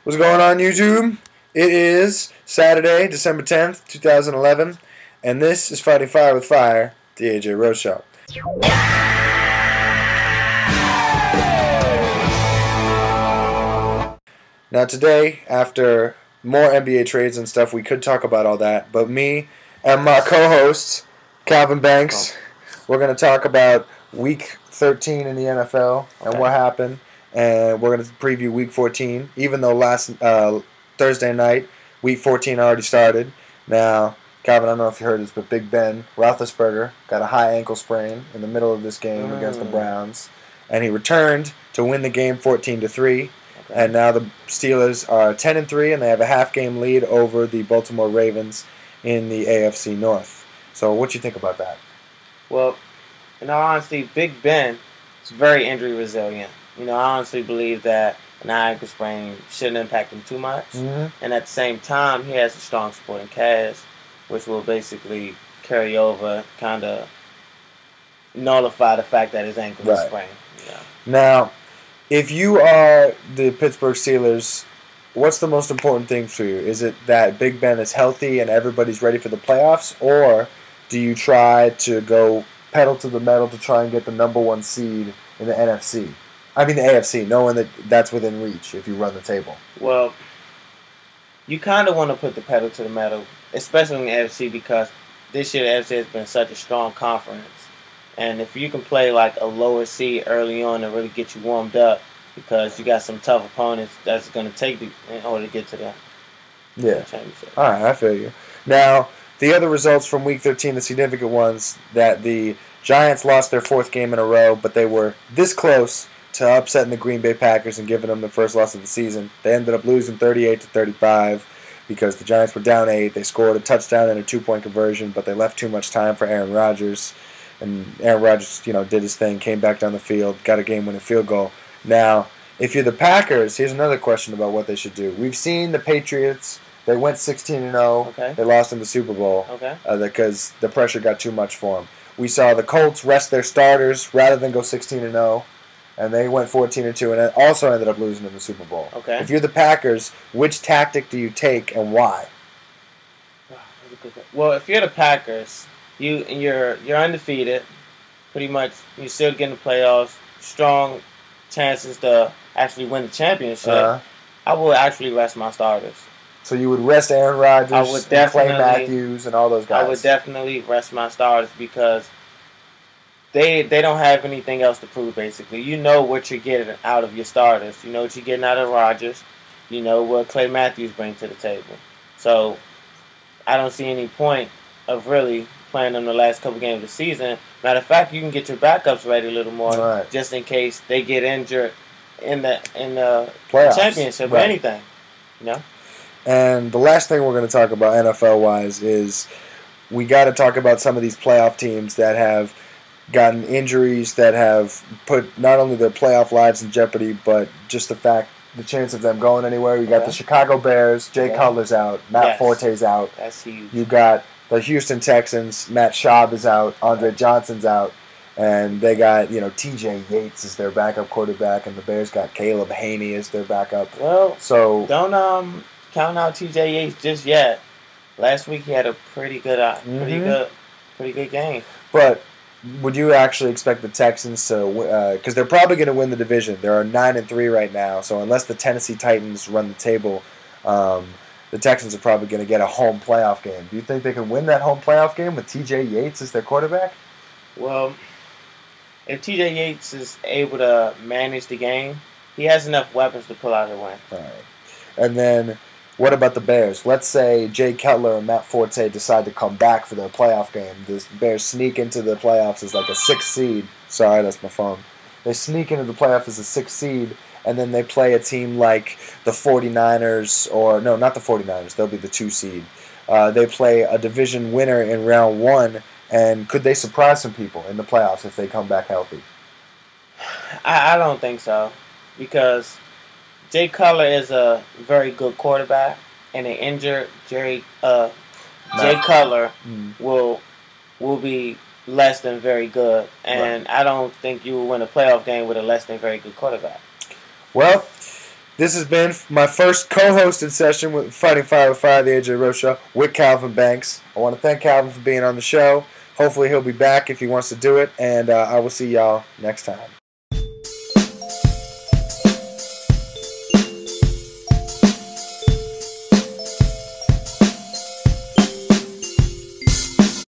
What's going on, YouTube? It is Saturday, December 10th, 2011, and this is Fighting Fire with Fire, the AJ Rose Show. Now today, after more NBA trades and stuff, we could talk about all that, but me and my co-host, Calvin Banks, we're going to talk about Week 13 in the NFL and what happened. And we're going to preview Week 14, even though last Thursday night, Week 14 already started. Now, Calvin, I don't know if you heard this, but Big Ben Roethlisberger got a high ankle sprain in the middle of this game against the Browns. And he returned to win the game 14-3. And now the Steelers are 10-3, and they have a half-game lead over the Baltimore Ravens in the AFC North. So what do you think about that? Well, in all honesty, Big Ben is very injury resilient. I honestly believe that an ankle sprain shouldn't impact him too much. And at the same time, he has a strong supporting cast, which will basically carry over, kind of nullify the fact that his ankle is sprained. Now, if you are the Pittsburgh Steelers, what's the most important thing for you? Is it that Big Ben is healthy and everybody's ready for the playoffs, or do you try to go pedal to the metal to try and get the number one seed in the NFC? I mean the AFC, knowing that that's within reach if you run the table. Well, you kind of want to put the pedal to the metal, especially in the AFC, because this year the AFC has been such a strong conference. And if you can play like a lower seed early on and really get you warmed up, because you got some tough opponents that's going to take you in order to get to the championship. All right, I feel you. Now, the other results from Week 13, the significant ones, that the Giants lost their fourth game in a row, but they were this close to upsetting the Green Bay Packers and giving them the first loss of the season. They ended up losing 38-35 because the Giants were down 8. They scored a touchdown and a 2-point conversion, but they left too much time for Aaron Rodgers. And Aaron Rodgers, did his thing, came back down the field, got a game-winning field goal. Now, if you're the Packers, here's another question about what they should do. We've seen the Patriots. They went 16-0. Okay. They lost in the Super Bowl because the pressure got too much for them. We saw the Colts rest their starters rather than go 16-0. And they went 14-2 and also ended up losing in the Super Bowl. Okay. If you're the Packers, which tactic do you take and why? Well, if you're the Packers, you're undefeated. Pretty much, you're still getting the playoffs. Strong chances to actually win the championship. I would actually rest my starters. So you would rest Aaron Rodgers, I would definitely, Clay Matthews, and all those guys. I would definitely rest my starters because they don't have anything else to prove, basically. You know what you're getting out of your starters. You know what you're getting out of Rodgers. You know what Clay Matthews brings to the table. So I don't see any point of really playing them the last couple games of the season. Matter of fact, you can get your backups ready a little more just in case they get injured in the playoffs, championship or anything. And the last thing we're going to talk about NFL-wise is we got to talk about some of these playoff teams that have gotten injuries that have put not only their playoff lives in jeopardy, but just the chance of them going anywhere. You got the Chicago Bears, Jay Cutler's out, Matt Forte's out. That's huge. You got the Houston Texans, Matt Schaub is out, Andre Johnson's out, and they got, T.J. Yates as their backup quarterback, and the Bears got Caleb Haney as their backup. Well, so don't count out T.J. Yates just yet. Last week he had a pretty good game. But would you actually expect the Texans to, because they're probably going to win the division. They are 9-3 right now, so unless the Tennessee Titans run the table, the Texans are probably going to get a home playoff game. Do you think they can win that home playoff game with T.J. Yates as their quarterback? Well, if T.J. Yates is able to manage the game, he has enough weapons to pull out a win. All right. And then what about the Bears? Let's say Jay Cutler and Matt Forte decide to come back for their playoff game. The Bears sneak into the playoffs as like a 6th seed. Sorry, that's my phone. They sneak into the playoffs as a 6th seed, and then they play a team like the 49ers, or no, not the 49ers. They'll be the 2 seed. They play a division winner in round 1, and could they surprise some people in the playoffs if they come back healthy? I don't think so, because Jay Cutler is a very good quarterback, and an injured Jay Cutler will be less than very good, and I don't think you will win a playoff game with a less than very good quarterback. Well, This has been my first co-hosted session with Fighting Fire with Fire, the AJ Rose Show, with Calvin Banks. I want to thank Calvin for being on the show. Hopefully he'll be back if he wants to do it, and I will see y'all next time.